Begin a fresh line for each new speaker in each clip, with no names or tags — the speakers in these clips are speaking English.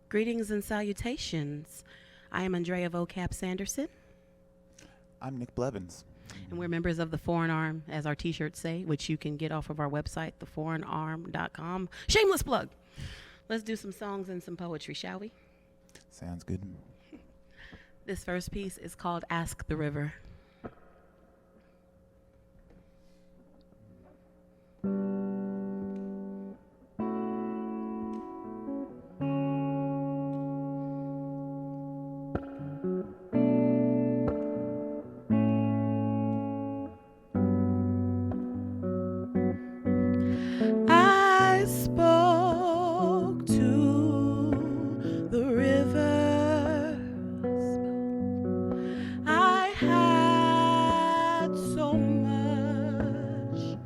Greetings and salutations. I am Andrea Vocab Sanderson,
I'm Nick Blevins.
and we're members of the Foreign Arm, as our t-shirts say, which you can get off of our website, theforeignarm.com. Shameless plug. Let's do some songs and some poetry, shall we?
Sounds good.
This first piece is called Ask the River. I spoke to the river. I had so much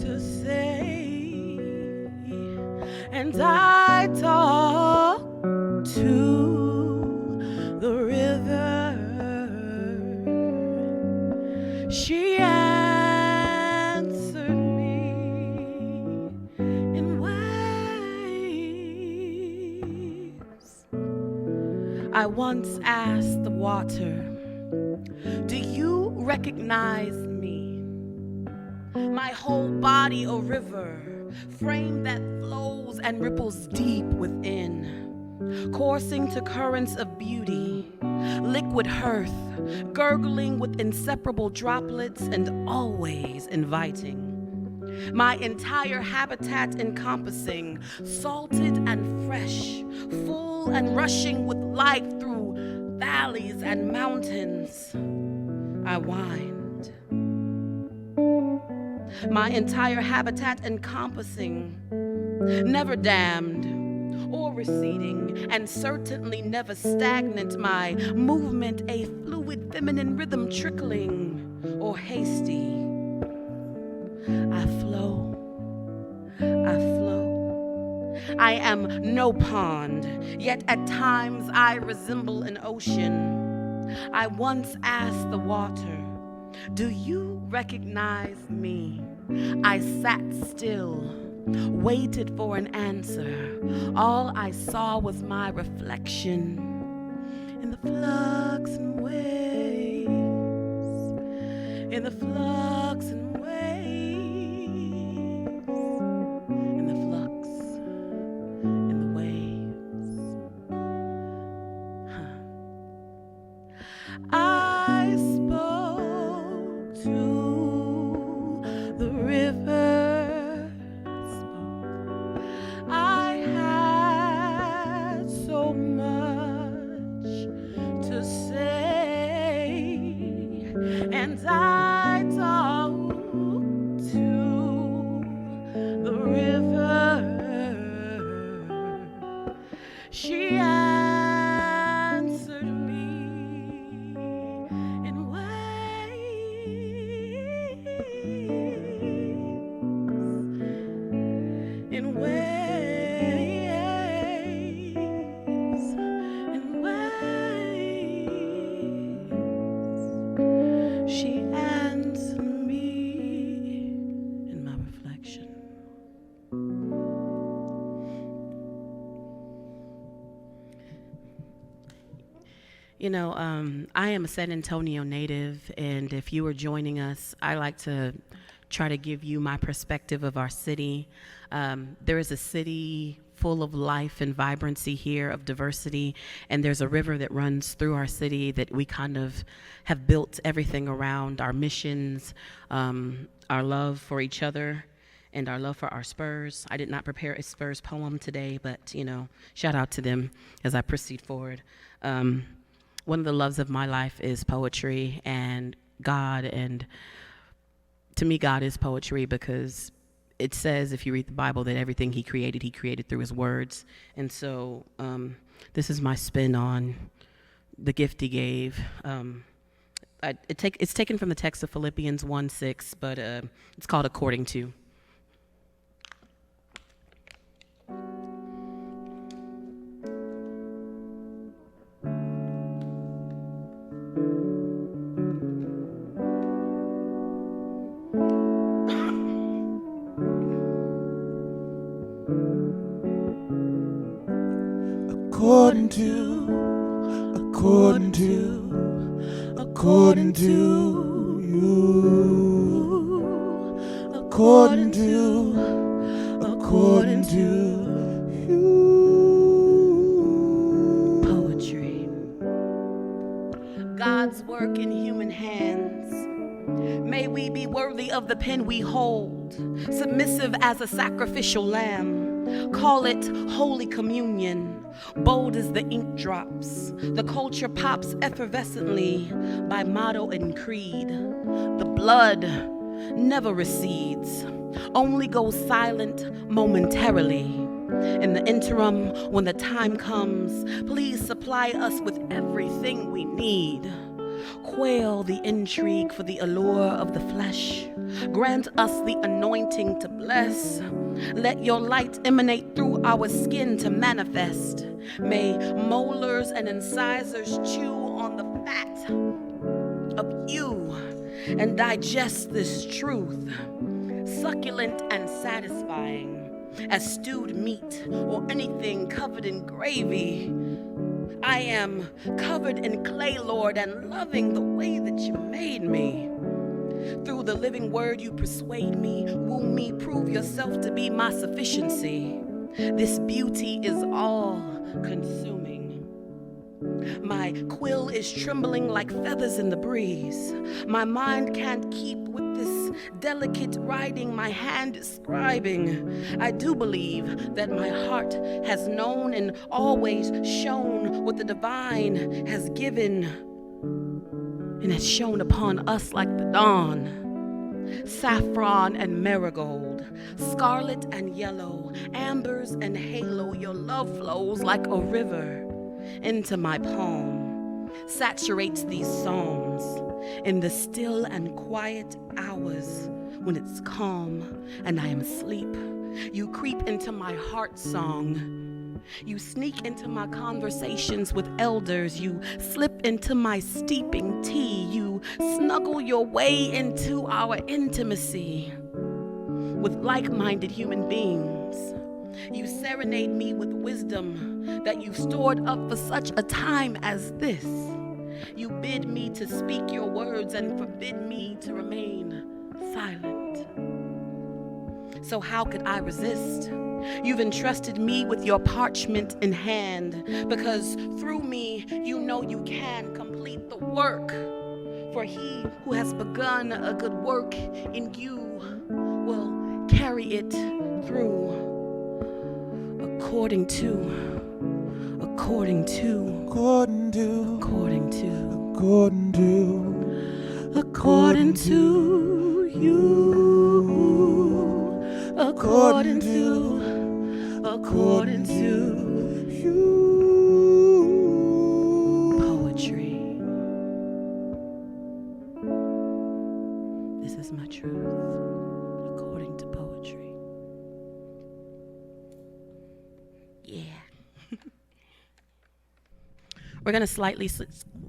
to say, and I talked to the river. She answered me in waves. I once asked the water, do you recognize me? My whole body a river, frame that flows and ripples deep within, coursing to currents of beauty, liquid hearth, gurgling with inseparable droplets and always inviting. My entire habitat encompassing, salted and fresh, full and rushing with life through valleys and mountains. I whined. My entire habitat encompassing, never dammed or receding, and certainly never stagnant, my movement a fluid feminine rhythm trickling or hasty. I flow, I flow. I am no pond, yet at times I resemble an ocean. I once asked the water, do you recognize me? I sat still, waited for an answer. All I saw was my reflection in the flux and waves, in the flux and waves, in the flux, in the waves. I spoke to the river. I had so much to say, and I talked to the river. She answered me in waves, in waves. She answered me in my reflection. You know, I am a San Antonio native, and if you are joining us, I like to try to give you my perspective of our city. There is a city full of life and vibrancy here, of diversity, and there's a river that runs through our city that we kind of have built everything around: our missions, our love for each other, and our love for our Spurs. I did not prepare a Spurs poem today, but, you know, shout out to them as I proceed forward. One of the loves of my life is poetry and God, and to me, God is poetry, because it says, if you read the Bible, that everything he created through his words. And so this is my spin on the gift he gave. It's taken from the text of Philippians 1:6, but it's called According to.
According according to you, according to you.
Poetry. God's work in human hands. May we be worthy of the pen we hold, submissive as a sacrificial lamb. Call it Holy Communion, bold as the ink drops. The culture pops effervescently by motto and creed. The blood never recedes, only goes silent momentarily. In the interim, when the time comes, please supply us with everything we need. Quail the intrigue for the allure of the flesh. Grant us the anointing to bless. Let your light emanate through our skin to manifest. May molars and incisors chew on the fat of you and digest this truth, succulent and satisfying as stewed meat or anything covered in gravy. I am covered in clay, Lord, and loving the way that you made me. Through the living word you persuade me, woo me, prove yourself to be my sufficiency. This beauty is all consuming. My quill is trembling like feathers in the breeze. My mind can't keep with this delicate writing my hand is scribing. I do believe that my heart has known and always shown what the divine has given and has shone upon us like the dawn. Saffron and marigold, scarlet and yellow, ambers and halo, your love flows like a river into my palm, saturates these psalms in the still and quiet hours when it's calm and I am asleep. You creep into my heart song. You sneak into my conversations with elders. You slip into my steeping tea. You snuggle your way into our intimacy with like-minded human beings. You serenade me with wisdom that you've stored up for such a time as this. You bid me to speak your words and forbid me to remain silent. So how could I resist? You've entrusted me with your parchment in hand, because through me you know you can complete the work. For he who has begun a good work in you will carry it through. According to you, according to you. Poetry. This is my truth, according to poetry. Yeah. We're going to slightly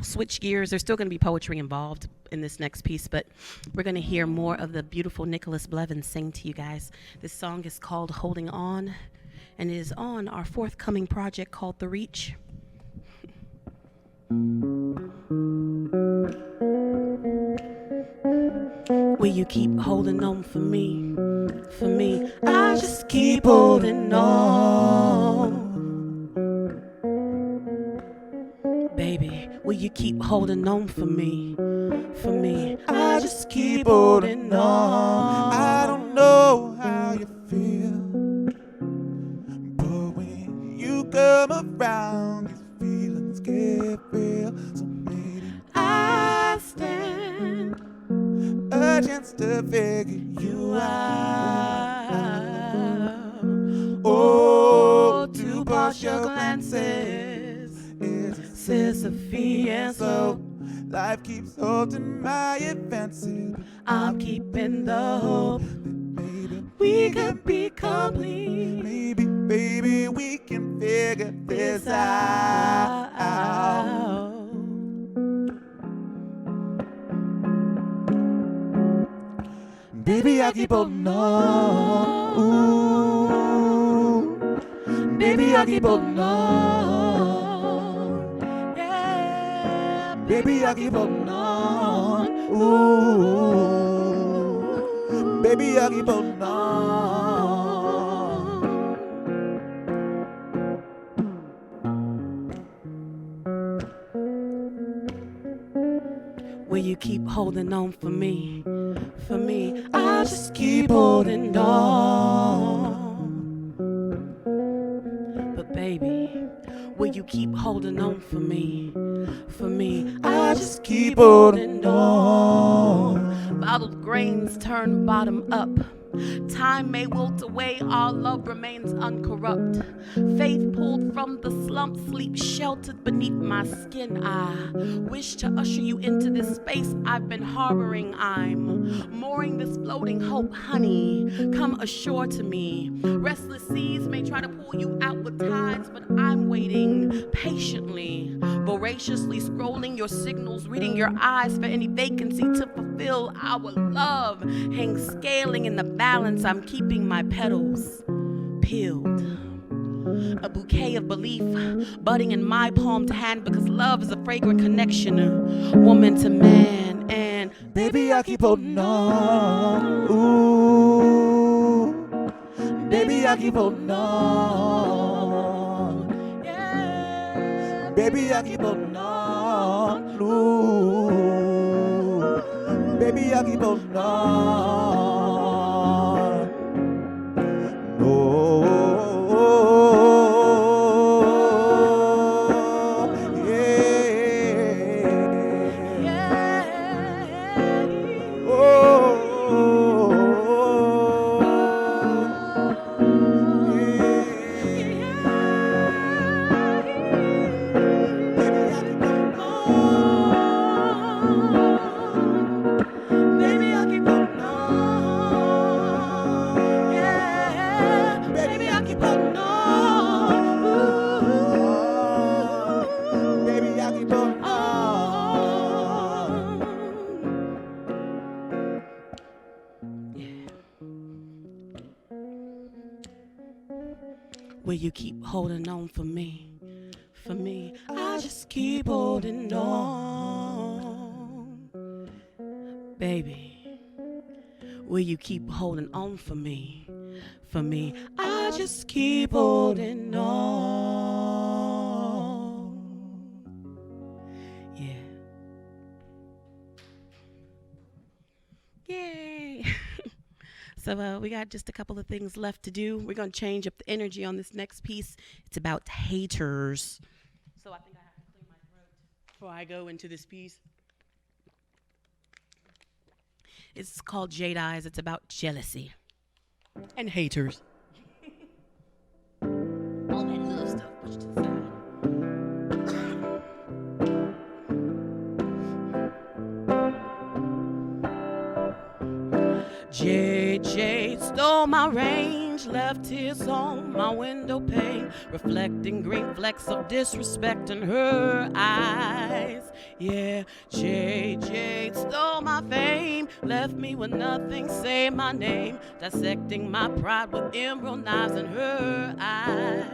switch gears. There's still going to be poetry involved in this next piece, but we're going to hear more of the beautiful Nicholas Blevins sing to you guys. This song is called Holding On, and it is on our forthcoming project called The Reach. Will you keep holding on for me? For me, I just keep holding on. Baby, will you keep holding on for me? For me, I just keep holding on.
I don't know how you feel, but when you come around, these feelings get real. So maybe
I stand
a chance to figure you out. Oh, to partial glances is Sisyphean, and so life keeps holding my advances.
I'm keeping the hope
that maybe
we can be complete.
maybe, baby, we can figure this out. Baby, I keep holding on. Ooh. Baby, I keep holding on. Baby, I keep holding on. Ooh, baby, I keep holding on.
Will you keep holding on for me? For me, I just keep holding on. But baby, will you keep holding on for me? For me, I just keep holding on. Bottled grains turn bottom up. Time may wilt away, our love remains uncorrupt. Faith pulled from the slump, sleep sheltered beneath my skin. I wish to usher you into this space I've been harboring. I'm mooring this floating hope, honey. Come ashore to me. Restless seas may try to pull you out with tides, but I'm waiting patiently, voraciously scrolling your signals, reading your eyes for any vacancy to fulfill our love. Hang scaling in the balance, I'm keeping my petals peeled. A bouquet of belief budding in my palm to hand, because love is a fragrant connection, woman to man. And
baby, I keep holding on. Ooh, baby, I keep holding on.
yeah,
Baby, I keep holding on. Ooh, baby, I keep holding on. Oh, yeah. Oh,
baby, I keep holding on. Yeah, baby, I keep holding on. Ooh,
baby, I keep holding on.
Yeah. Will you keep holding on for me? For me, I just keep holding on. Baby, will you keep holding on for me? For me, I just keep holding on. Yeah. Yay. So we got just a couple of things left to do. We're going to change up the energy on this next piece. It's about haters. So I think I have to clear my throat before I go into this piece. It's called Jade Eyes. It's about jealousy and haters. All that little stuff pushed to the side. Jade stole my range, left tears on my window pane, reflecting green flecks of disrespect in her eyes. Yeah, Jade stole my fame, left me with nothing save my name, dissecting my pride with emerald knives in her eyes.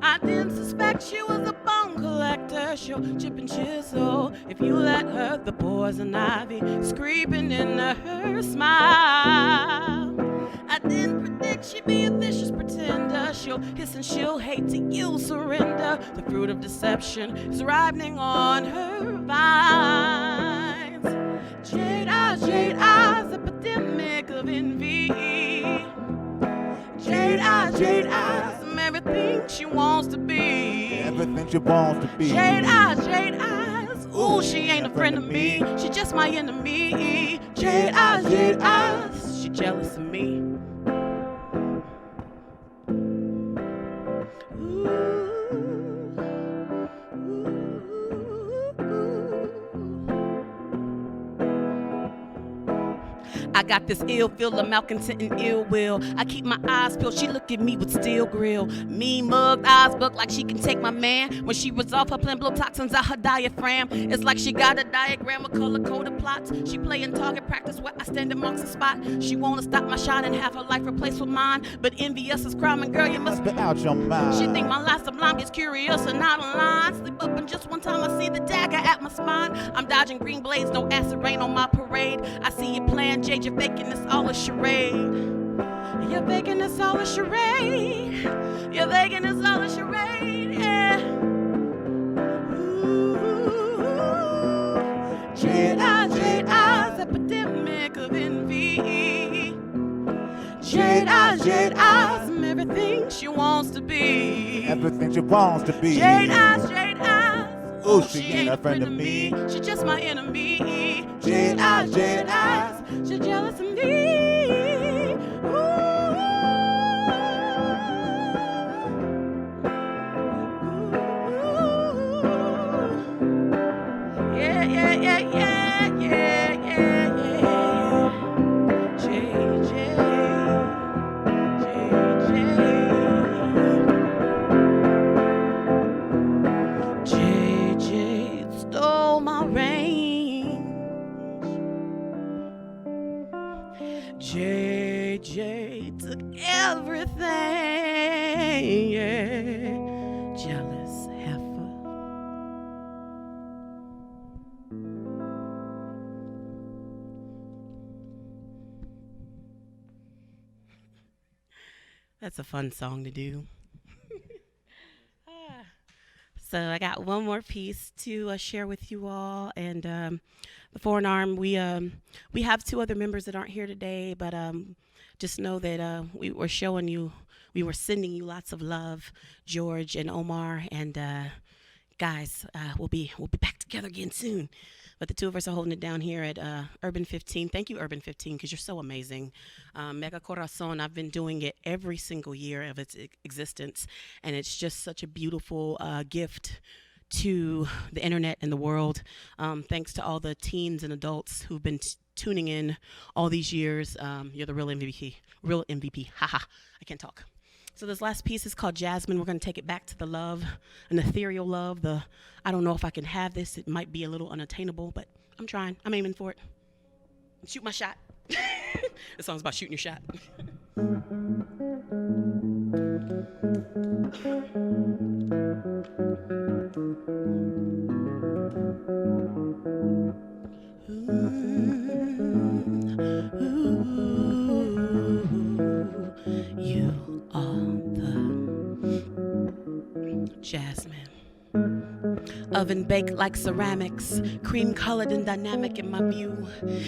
I didn't suspect she was a bone collector. She'll chip and chisel if you let her. The poison ivy screaming in her smile. I didn't predict she'd be a vicious pretender. She'll hiss and she'll hate till you surrender. The fruit of deception is ripening on her vines. Jade eyes, epidemic of envy. Jade eyes, I'm everything she wants to be.
Everything she wants to be.
Jade eyes, ooh, she ain't a friend of me. She just my enemy. Jade eyes, she jealous of me. I got this ill feel of malcontent and ill will. I keep my eyes peeled, she look at me with steel grill. Mean mugged eyes buck like she can take my man. When she resolve her plan, blow toxins out her diaphragm. It's like she got a diagram of color-coded plots. She playing target practice where I stand and marks the spot. She wanna stop my shine and have her life replaced with mine. But envious is crime, and girl, you must
be out your mind.
She think my life's sublime, gets curious and out of line. Sleep up and just one time I see the dagger at my spine. I'm dodging green blades, no acid rain on my parade. I see you playing, Jade, you're faking this all a charade. You're faking this all a charade. You're faking this all a charade, yeah. Ooh, Jade eyes, epidemic of envy. Jade eyes, I'm everything she wants to be.
Everything she wants to be.
Jade eyes.
Ooh, she ain't a friend of me.
She just my enemy.
Jade eyes.
She jealous of me. Ooh. Yeah. Jade stole my range. Jade took everything. Yeah. Jealous heifer. That's a fun song to do. So I got one more piece to share with you all, and the Foreign Arm. We have two other members that aren't here today, but just know that we were sending you lots of love, George and Omar, and guys, we'll be back together again soon. But the two of us are holding it down here at Urban 15. Thank you, Urban 15, because you're so amazing. Mega Corazon, I've been doing it every single year of its existence, and it's just such a beautiful gift to the internet and the world. Thanks to all the teens and adults who've been tuning in all these years. You're the real MVP. Real MVP. Haha. I can't talk. So this last piece is called Jasmine. We're going to take it back to the love, an ethereal love. I don't know if I can have this. It might be a little unattainable, but I'm trying. I'm aiming for it. Shoot my shot. This song's about shooting your shot. You are the Jasmine. Oven baked like ceramics, cream colored and dynamic in my view.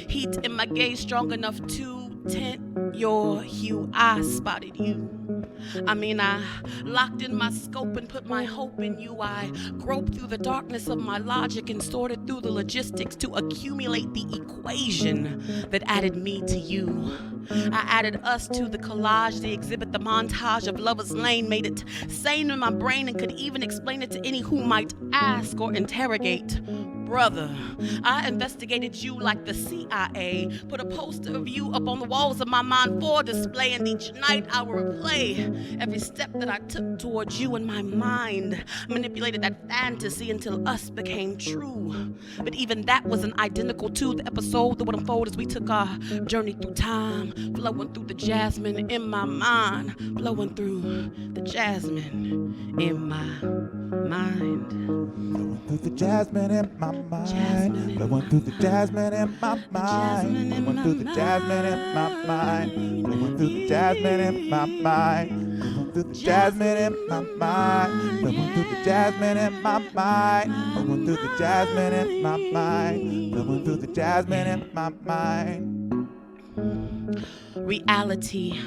Heat in my gaze strong enough to tint your hue. I spotted you. I locked in my scope and put my hope in you. I groped through the darkness of my logic and sorted through the logistics to accumulate the equation that added me to you. I added us to the collage, the exhibit, the montage of Lover's Lane, made it sane in my brain and could even explain it to any who might ask or interrogate. Brother, I investigated you like the CIA, put a poster of you up on the walls of my mind for display, and each night I would replay every step that I took towards you in my mind, manipulated that fantasy until us became true. But even that wasn't identical to the episode that would unfold as we took our journey through time, flowing through the jasmine in my mind, flowing through the jasmine in my mind.
Flowing through the jasmine in my mind. Flowing through the jasmine in my mind. Flowing through the jasmine in my mind. Flowing through the jasmine in my mind. Flowing through the jasmine in my mind. Flowing through the jasmine in my mind. Flowing through the jasmine in my mind. Flowing through the jasmine in my mind.
Reality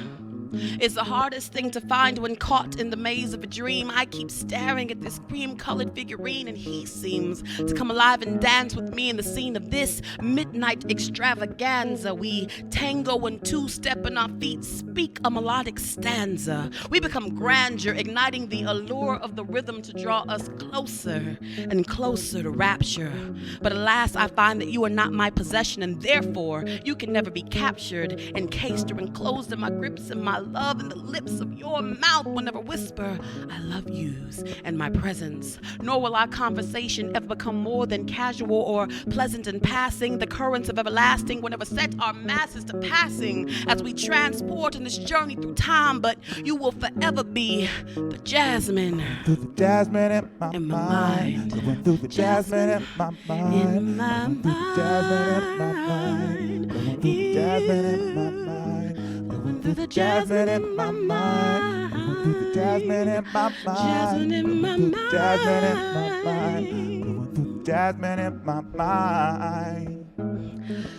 It's the hardest thing to find when caught in the maze of a dream. I keep staring at this cream-colored figurine, and he seems to come alive and dance with me in the scene of this midnight extravaganza. We tango and two-step, and our feet speak a melodic stanza. We become grandeur, igniting the allure of the rhythm to draw us closer and closer to rapture. But alas, I find that you are not my possession, and therefore you can never be captured, encased or enclosed in my grips and my love in the lips of your mouth will never whisper I love yous and my presence, nor will our conversation ever become more than casual or pleasant in passing. The currents of everlasting will never set our masses to passing as we transport in this journey through time, but you will forever be the Jasmine
Through the jasmine in my
mind.
Going through the jasmine in my mind.
In my
Going through the jasmine in my mind. Going through the jasmine in my mind. Going through the jasmine in my mind. Going through the jasmine in my mind.
Jasmine in my
Going through the jasmine in my mind. Going through the jasmine in my mind.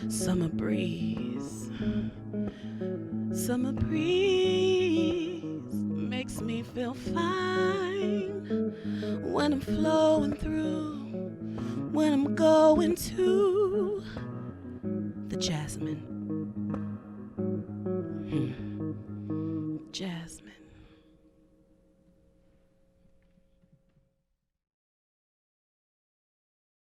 Summer breeze, summer breeze makes me feel fine when I'm flowing through, when I'm going to the Jasmine. Jasmine.